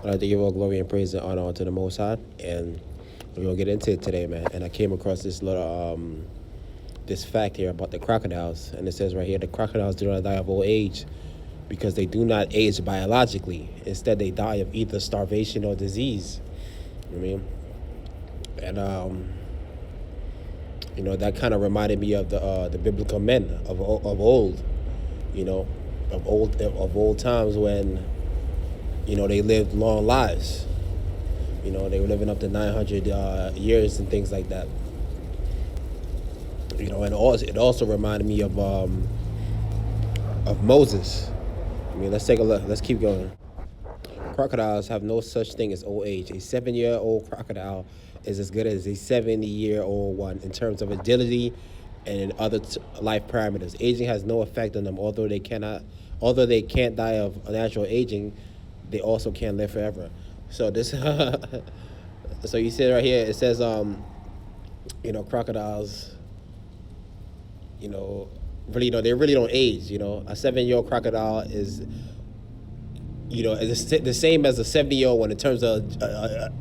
I'd like to give all glory and praise and honor unto the Most High, and we're gonna get into it today, man. And I came across this little this fact here about the crocodiles, and it says right here the crocodiles do not die of old age because they do not age biologically. Instead, they die of either starvation or disease. You know what I mean? And that kind of reminded me of the biblical men of old. Of old times when they lived long lives. They were living up to 900 years and things like that. And it also reminded me of Moses. Let's take a look. Let's keep going. Crocodiles have no such thing as old age. A 7-year-old crocodile is as good as a 70-year-old one in terms of agility and in other life parameters. Aging has no effect on them, although they can't die of natural aging. They also can't live forever. So this, so you see right here, it says, crocodiles, really, they really don't age. A 7-year-old crocodile is, is the same as a 70-year-old one in terms of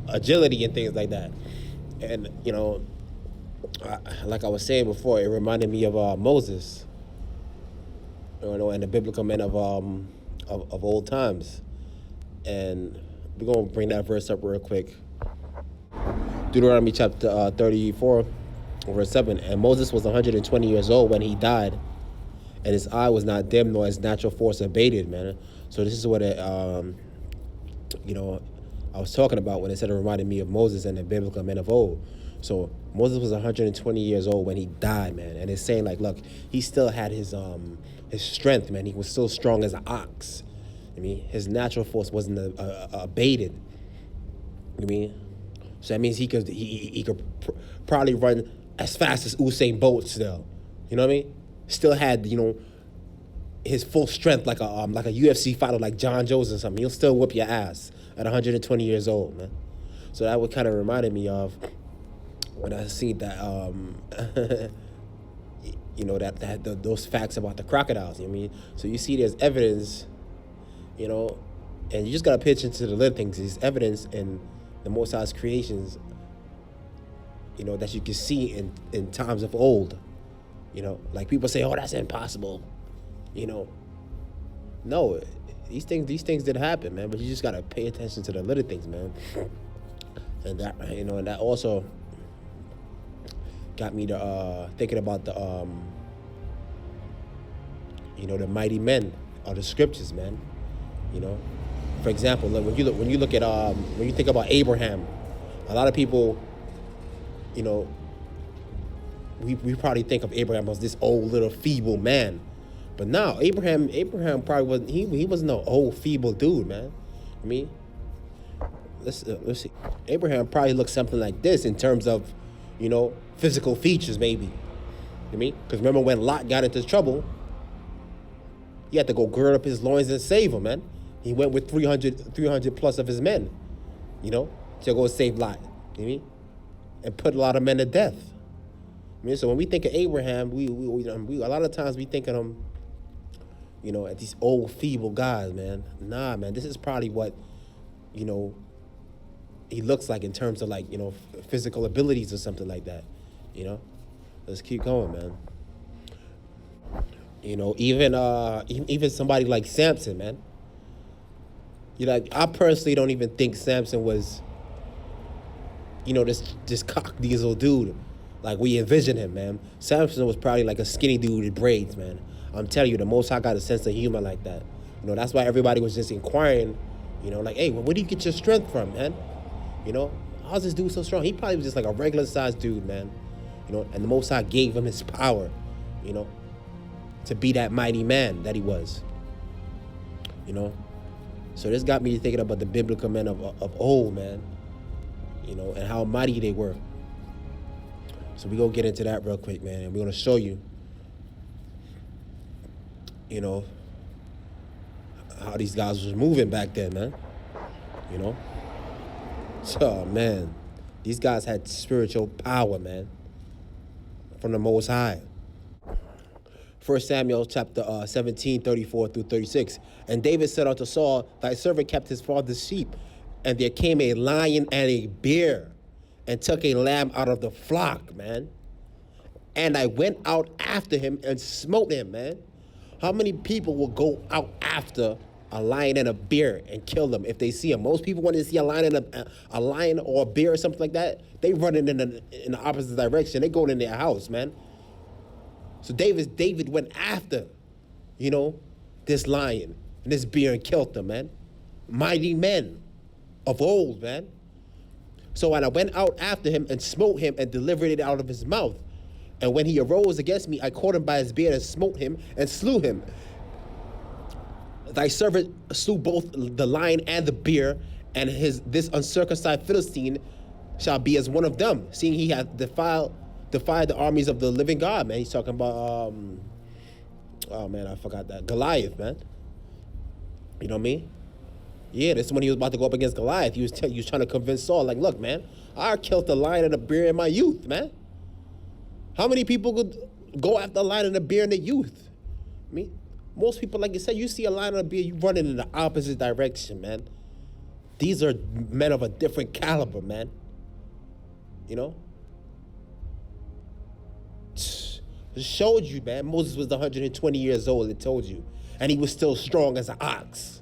agility and things like that. And like I was saying before, it reminded me of Moses, and the biblical men of old times. And we're going to bring that verse up real quick. Deuteronomy chapter 34, verse 7. And Moses was 120 years old when he died, and his eye was not dim, nor his natural force abated, man. So this is what it, I was talking about when it said it reminded me of Moses and the biblical men of old. So Moses was 120 years old when he died, man. And it's saying, like, look, he still had his strength, man. He was still strong as an ox. His natural force wasn't abated. So that means he could probably run as fast as Usain Bolt still. You know what I mean? Still had his full strength like a UFC fighter like John Jones or something. He'll still whoop your ass at 120 years old, man. So that would kind of reminded me of when I seen that those facts about the crocodiles. So you see there's evidence. And you just gotta pay attention to the little things. There's evidence in the Most High's creations, that you can see in times of old. Like people say, oh, that's impossible. No, these things did happen, man. But you just gotta pay attention to the little things, man. And that, and that also got me to thinking about the mighty men of the scriptures, man. For example, when you look at when you think about Abraham, a lot of people, we probably think of Abraham as this old little feeble man, but no, Abraham probably wasn't. He wasn't no old feeble dude, man. Let's see. Abraham probably looked something like this in terms of, physical features, maybe. Because remember when Lot got into trouble, he had to go gird up his loins and save him, man. He went with 300 plus of his men, to go save Lot, and put a lot of men to death. So when we think of Abraham, we a lot of times we think of him, at these old feeble guys, man. Nah, man, this is probably what, he looks like in terms of like, physical abilities or something like that, Let's keep going, man. Even somebody like Samson, man. I personally don't even think Samson was, this cock diesel dude, like we envision him, man. Samson was probably like a skinny dude with braids, man. I'm telling you, the Most High got a sense of humor like that. That's why everybody was just inquiring, like, hey, where do you get your strength from, man? How's this dude so strong? He probably was just like a regular sized dude, man. And the Most High gave him his power, to be that mighty man that he was. So this got me thinking about the biblical men of old, man. And how mighty they were. So we're going to get into that real quick, man. And we're going to show you, how these guys was moving back then, man. So, man, these guys had spiritual power, man, from the Most High. 1 Samuel chapter 17, 34 through 36. And David said unto Saul, thy servant kept his father's sheep, And there came a lion and a bear and took a lamb out of the flock, man. And I went out after him and smote him, man. How many people will go out after a lion and a bear and kill them if they see him? Most people, when they see a lion and a lion or a bear or something like that, they run in the opposite direction. They go in their house, man. So David went after, this lion and this bear and killed them, man. Mighty men of old, man. So when I went out after him and smote him and delivered it out of his mouth, and when he arose against me, I caught him by his beard and smote him and slew him. Thy servant slew both the lion and the bear, and this uncircumcised Philistine shall be as one of them, seeing he hath defied the armies of the living God, man. He's talking about, oh man, I forgot that. Goliath, man. You know what I mean? Yeah, this is when he was about to go up against Goliath. He was trying to convince Saul, like, look, man, I killed the lion and the bear in my youth, man. How many people could go after a lion and a bear in their youth? I mean, most people, like you said, you see a lion and a bear, you running in the opposite direction, man. These are men of a different caliber, man. It showed you, man. Moses was 120 years old, it told you. And he was still strong as an ox.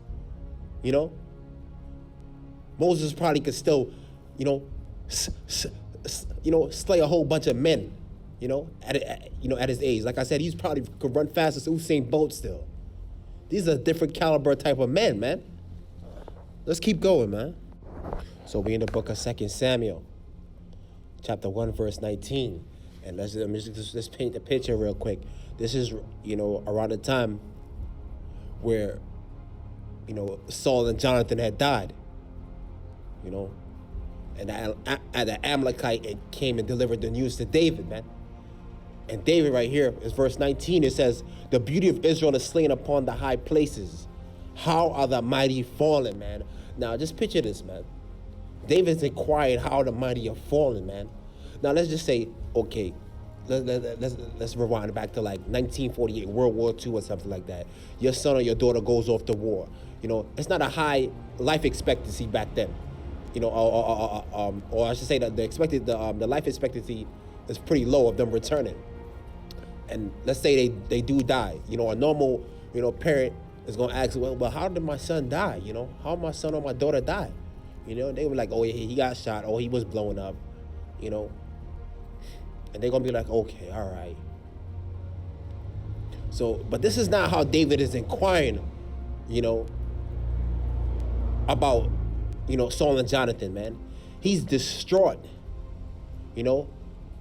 Moses probably could still, slay a whole bunch of men, at his age. Like I said, he's probably could run fast as Usain Bolt still. These are different caliber type of men, man. Let's keep going, man. So we in the book of 2 Samuel, chapter 1, verse 19. And let's paint the picture real quick. This is, around the time where, Saul and Jonathan had died, and the Amalekite came and delivered the news to David, man. And David right here is verse 19. It says, the beauty of Israel is slain upon the high places. How are the mighty fallen, man? Now, just picture this, man. David's inquired how the mighty are fallen, man. Now, let's just say, okay, let's rewind back to like 1948, World War II or something like that. Your son or your daughter goes off to war. It's not a high life expectancy back then. Or I should say that the life expectancy is pretty low of them returning. And let's say they do die. A normal, parent is going to ask, well, how did my son die? How my son or my daughter die? They were like, oh, he got shot. Oh, he was blown up, And they're going to be like, okay, all right. So, but this is not how David is inquiring, about, Saul and Jonathan, man. He's distraught.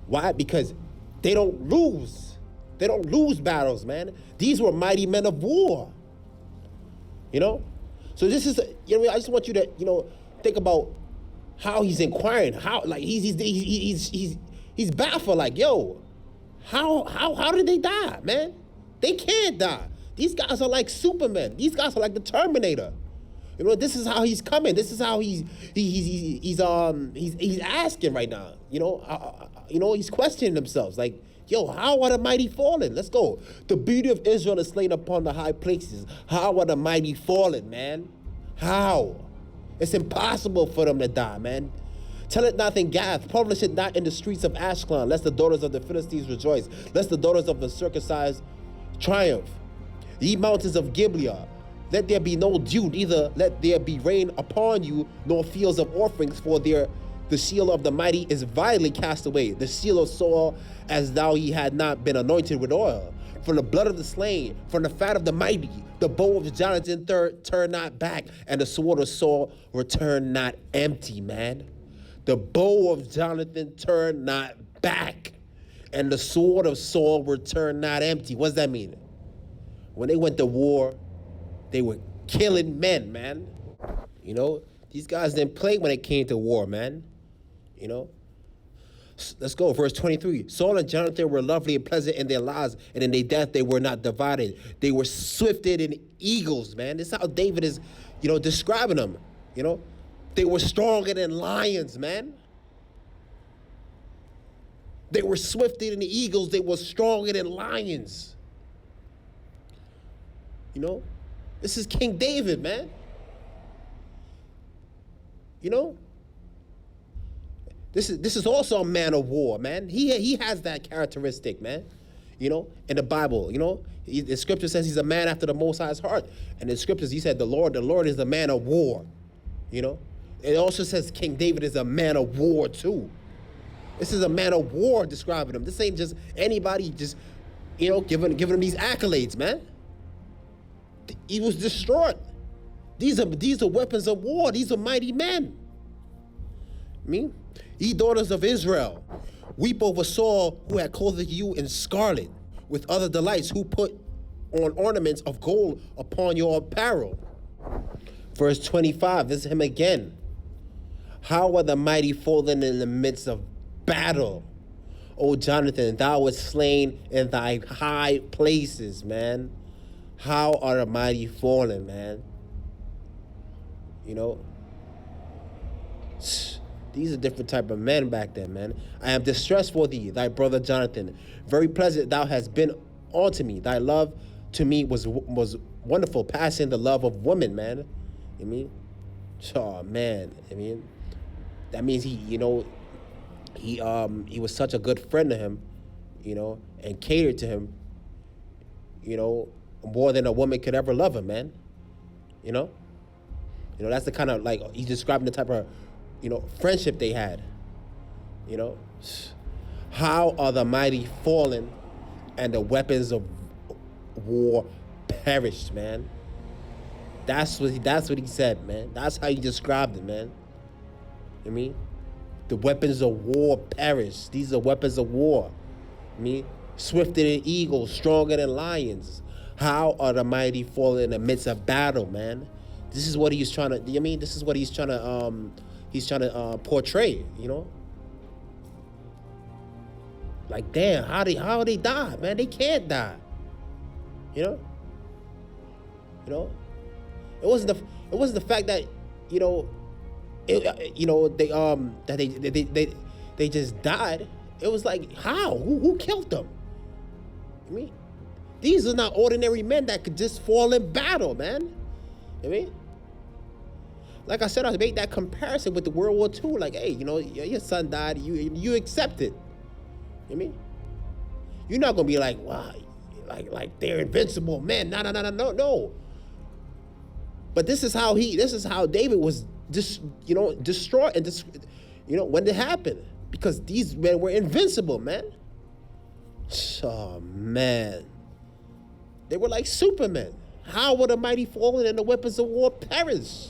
Why? Because they don't lose. They don't lose battles, man. These were mighty men of war. So this is, I just want you to, think about how he's inquiring. How, like, he's baffled. Like, yo, how did they die, man? They can't die. These guys are like Superman. These guys are like the Terminator. This is how he's coming. This is how he's asking right now. He's questioning himself. Like, yo, how are the mighty fallen? Let's go. The beauty of Israel is slain upon the high places. How are the mighty fallen, man? How? It's impossible for them to die, man. Tell it not in Gath. Publish it not in the streets of Ashkelon, lest the daughters of the Philistines rejoice, lest the daughters of the circumcised triumph. Ye mountains of Gibeah, let there be no dew, neither let there be rain upon you, nor fields of offerings, for the seal of the mighty is vilely cast away, the seal of Saul, as though he had not been anointed with oil. From the blood of the slain, from the fat of the mighty, the bow of Jonathan turn not back, and the sword of Saul return not empty, man. The bow of Jonathan turned not back, and the sword of Saul returned not empty. What does that mean? When they went to war, they were killing men, man. These guys didn't play when it came to war, man. Let's go, verse 23. Saul and Jonathan were lovely and pleasant in their lives, and in their death they were not divided. They were swifted in eagles, man. This is how David is, describing them. They were stronger than lions, man. They were swifted in eagles. They were stronger than lions. This is King David, man. You know, this is also a man of war, man. He has that characteristic, man. You know, in the Bible, you know, the scripture says he's a man after the Most High's heart, and in scriptures he said the Lord is a man of war. You know, it also says King David is a man of war too. This is a man of war describing him. This ain't just anybody just, you know, giving him these accolades, man. He was destroyed. These are weapons of war. These are mighty men. Ye daughters of Israel, weep over Saul, who had clothed you in scarlet, with other delights, who put on ornaments of gold upon your apparel. Verse 25, this is him again. How are the mighty fallen in the midst of battle? O Jonathan, thou wast slain in thy high places, man. How are the mighty fallen, man? You know, these are different type of men back then, man. I am distressed for thee, thy brother Jonathan. Very pleasant thou hast been unto me. Thy love to me was wonderful, passing the love of women, man. You mean? Oh man, I mean, that means he was such a good friend to him, you know, and catered to him, you know, more than a woman could ever love him, man. You know, that's the kind of, like, he's describing the type of, you know, friendship they had. You know, how are the mighty fallen, and the weapons of war perished, man. That's what he said, man. That's how he described it, man. I mean, the weapons of war perish. These are weapons of war. I mean, swifter than eagles, stronger than lions. How are the mighty fallen in the midst of battle, man? This is what he's trying to. I mean, this is what he's trying to portray. You know, like, damn, how they die, man? They can't die. You know, it wasn't the fact that, you know, they just died. It was like, how? Who killed them? I mean, these are not ordinary men that could just fall in battle, man. I mean, like I said, I made that comparison with the World War II. Like, hey, you know, your son died. You accept it. I mean, you're not gonna be like, wow, like they're invincible men. No. But this is how David was destroyed, and when it happened, because these men were invincible, man. Oh man, they were like supermen. How would the mighty fallen and the weapons of war perish?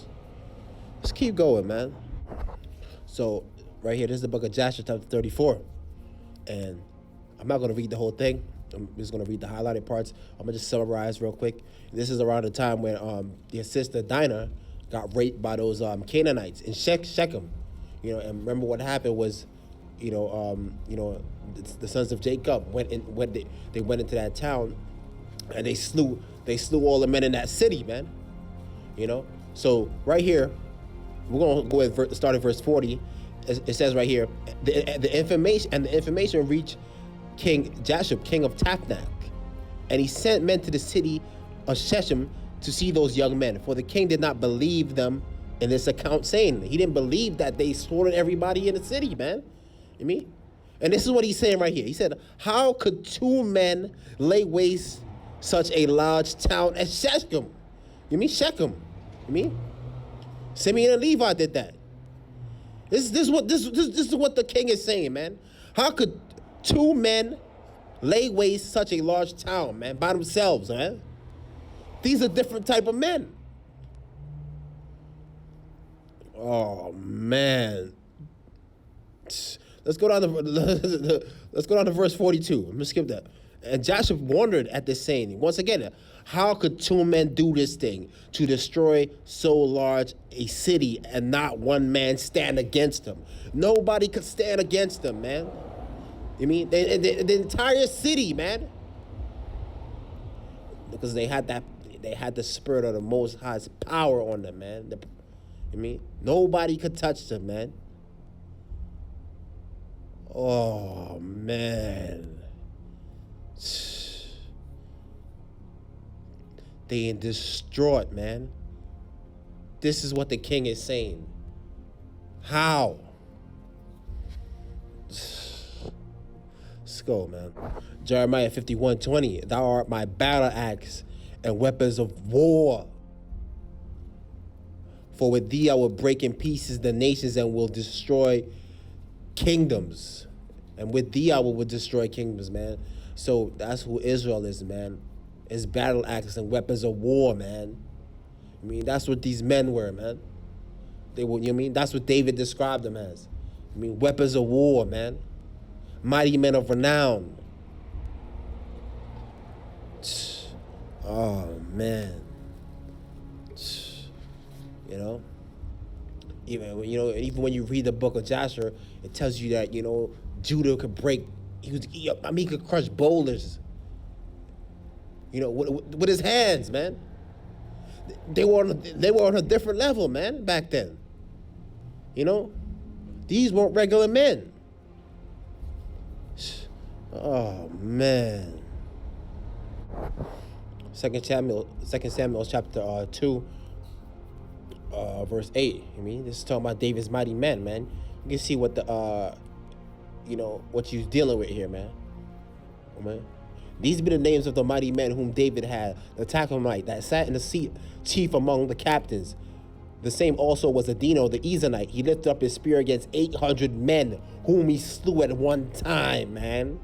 Let's keep going, man. So right here, this is the book of Joshua, chapter 34, and I'm not gonna read the whole thing. I'm just gonna read the highlighted parts. I'm gonna just summarize real quick. This is around the time when their sister Dinah got raped by those Canaanites in Shechem. You know, and remember what happened was, the sons of Jacob went into that town, and they slew all the men in that city, man. You know, so right here, we're gonna go at start at verse 40. It says right here, the information reached King Joshua, king of Tapnach, and he sent men to the city of Shechem to see those young men, for the king did not believe them in this account, saying he didn't believe that they slaughtered everybody in the city, man. You mean? And this is what he's saying right here. He said, how could two men lay waste such a large town as Shechem? You mean Shechem? You mean? Simeon and Levi did that. This is what the king is saying, man. How could two men lay waste such a large town, man, by themselves, man? These are different type of men. Oh man. Let's go down to verse 42. I'm gonna skip that. And Joshua wondered at this saying. Once again, how could two men do this thing, to destroy so large a city and not one man stand against them? Nobody could stand against them, man. You mean the entire city, man? Because they had the spirit of the Most High's power on them, man. You mean nobody could touch them, man. Oh man, they distraught, man. This is what the king is saying. How? Let's go, man. Jeremiah 51:20. Thou art my battle axe and weapons of war. For with thee I will break in pieces the nations and will destroy kingdoms. And with thee I will destroy kingdoms, man. So that's who Israel is, man. It's battle axes and weapons of war, man. I mean, that's what these men were, man. They were, you know what I mean? That's what David described them as. I mean, weapons of war, man. Mighty men of renown. Oh, man. You know? Even when you read the book of Joshua, it tells you that, Judah could break, he could crush boulders. With his hands, man. They were on a different level, man, back then. These weren't regular men. Oh, man. 2 Samuel chapter 2, verse 8. This is talking about David's mighty men, man. You can see what what he's dealing with here, man. These be the names of the mighty men whom David had, the Tachmonite that sat in the seat, chief among the captains. The same also was Adino the Ezonite. He lifted up his spear against 800 men, whom he slew at one time, man.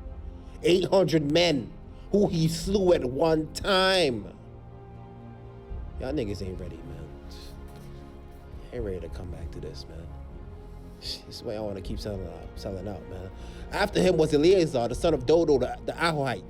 800 men who he slew at one time. Y'all niggas ain't ready, man. Ain't ready to come back to this, man. This is why I want to keep selling out, man. After him was Eleazar, the son of Dodo, the Ahohite,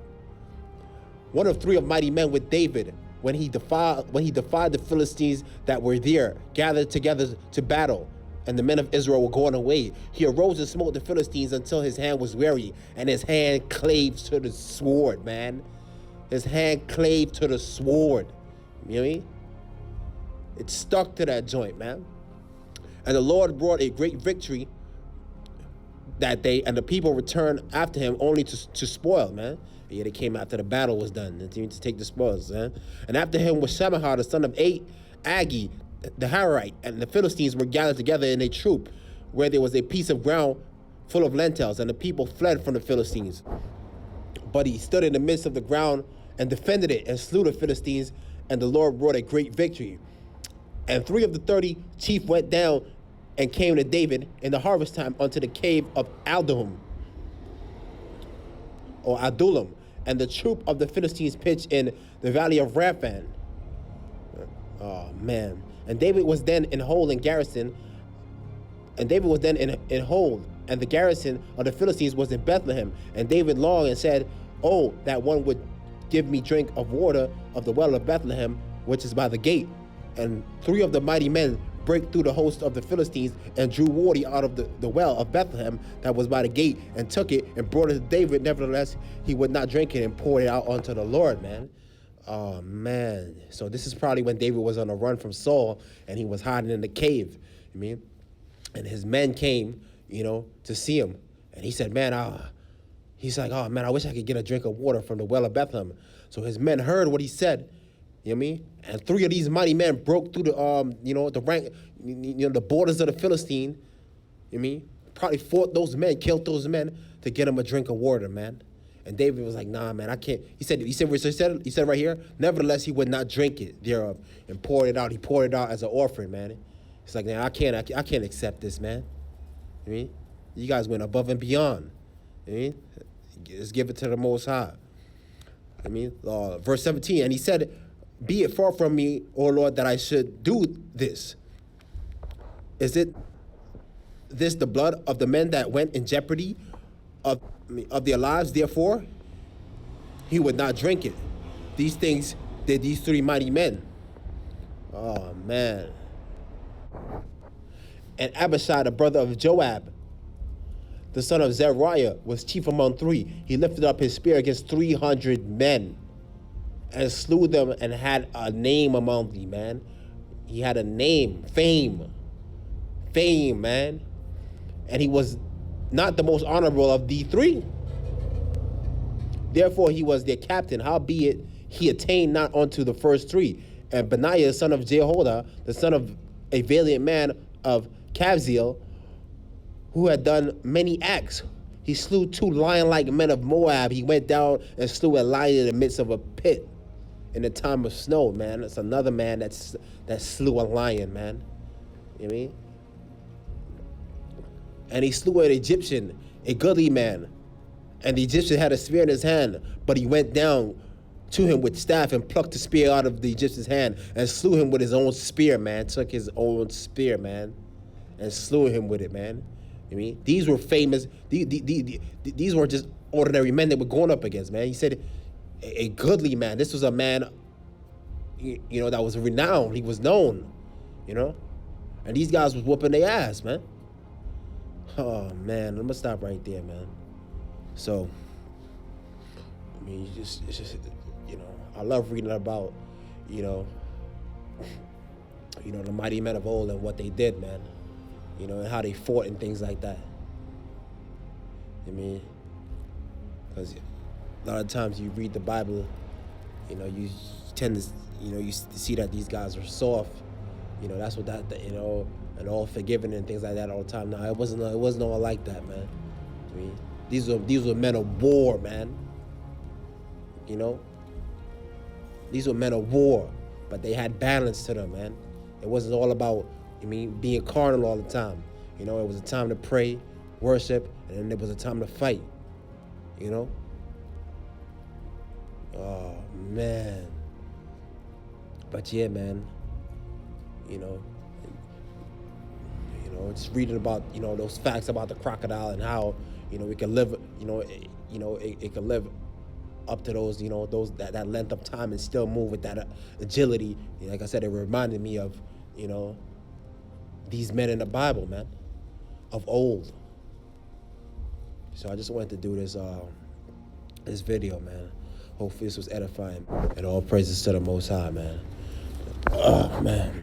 one of three of mighty men with David, when he defied the Philistines that were there, gathered together to battle, and the men of Israel were going away. He arose and smote the Philistines until his hand was weary, and his hand clave to the sword, man. His hand clave to the sword. You know what I mean? It stuck to that joint, man. And the Lord brought a great victory that day, and the people returned after him only to spoil, man. Yeah, they came after the battle was done to take the spoils, man. And after him was Shemaiah, the son of Agi, the Harite, and the Philistines were gathered together in a troop, where there was a piece of ground full of lentils, and the people fled from the Philistines. But he stood in the midst of the ground and defended it and slew the Philistines, and the Lord brought a great victory. And 3 of the 30 chief went down and came to David in the harvest time unto the cave of Adullam, and the troop of the Philistines pitched in the valley of Raphan. Oh, man. And David was then in hold and garrison, and the garrison of the Philistines was in Bethlehem. And David longed and said, oh, that one would give me drink of water of the well of Bethlehem, which is by the gate. And 3 of the mighty men brake through the host of the Philistines and drew water out of the well of Bethlehem that was by the gate, and took it and brought it to David. Nevertheless, he would not drink it, and poured it out unto the Lord, man. Oh, man. So this is probably when David was on a run from Saul, and he was hiding in the cave. And his men came, to see him. And he said, man, he's like, oh, man, I wish I could get a drink of water from the well of Bethlehem. So his men heard what he said. You know what I mean? And 3 of these mighty men broke through the rank, the borders of the Philistine. You know what I mean? Probably fought those men, killed those men to get him a drink of water, man. And David was like, nah, man, I can't. He said right here, nevertheless, he would not drink it thereof, and poured it out. He poured it out as an offering, man. He's like, man, I can't accept this, man. You know what I mean? You guys went above and beyond. You know what I mean? Just give it to the Most High. I mean, verse 17, and he said, be it far from me, O Lord, that I should do this. Is it this the blood of the men that went in jeopardy of their lives? Therefore, he would not drink it. These things did these 3 mighty men. Oh, man. And Abishai, the brother of Joab, the son of Zeruiah, was chief among 3. He lifted up his spear against 300 men and slew them, and had a name among thee, man. He had a name, fame, man. And he was not the most honorable of the 3. Therefore he was their captain, howbeit he attained not unto the first 3. And Benaiah, son of Jehoiada, the son of a valiant man of Kabzeel, who had done many acts. He slew 2 lion-like men of Moab. He went down and slew a lion in the midst of a pit in the time of snow, man. It's another man that slew a lion, man. You know what I mean? And he slew an Egyptian, a goodly man. And the Egyptian had a spear in his hand, but he went down to him with staff and plucked the spear out of the Egyptian's hand and slew him with his own spear, man. Took his own spear, man, and slew him with it, man. I mean, these were famous. These weren't just ordinary men that were going up against, man. He said a goodly man. This was a man, you know, that was renowned. He was known, you know. And these guys was whooping their ass, man. Oh, man. I'm going to stop right there, man. So, I mean, it's just, you know, I love reading about, you know, the mighty men of old and what they did, man. You know, and how they fought and things like that. I mean, because a lot of times you read the Bible, you know, you tend to, you know, you see that these guys are soft. You know, that's what that, you know, and all forgiving and things like that all the time. No, it wasn't all like that, man. I mean, these were men of war, man. You know, these were men of war, but they had balance to them, man. It wasn't all about, I mean, being carnal all the time. You know, it was a time to pray, worship, and then there was a time to fight. You know? Oh, man. But yeah, man. You know, just reading about, you know, those facts about the crocodile and how, you know, it can live, it can live up to those, you know, that length of time and still move with that agility. Like I said, it reminded me of, you know, these men in the Bible, man, of old. So I just wanted to do this video, man. Hopefully this was edifying. And all praises to the Most High, man. Oh, man.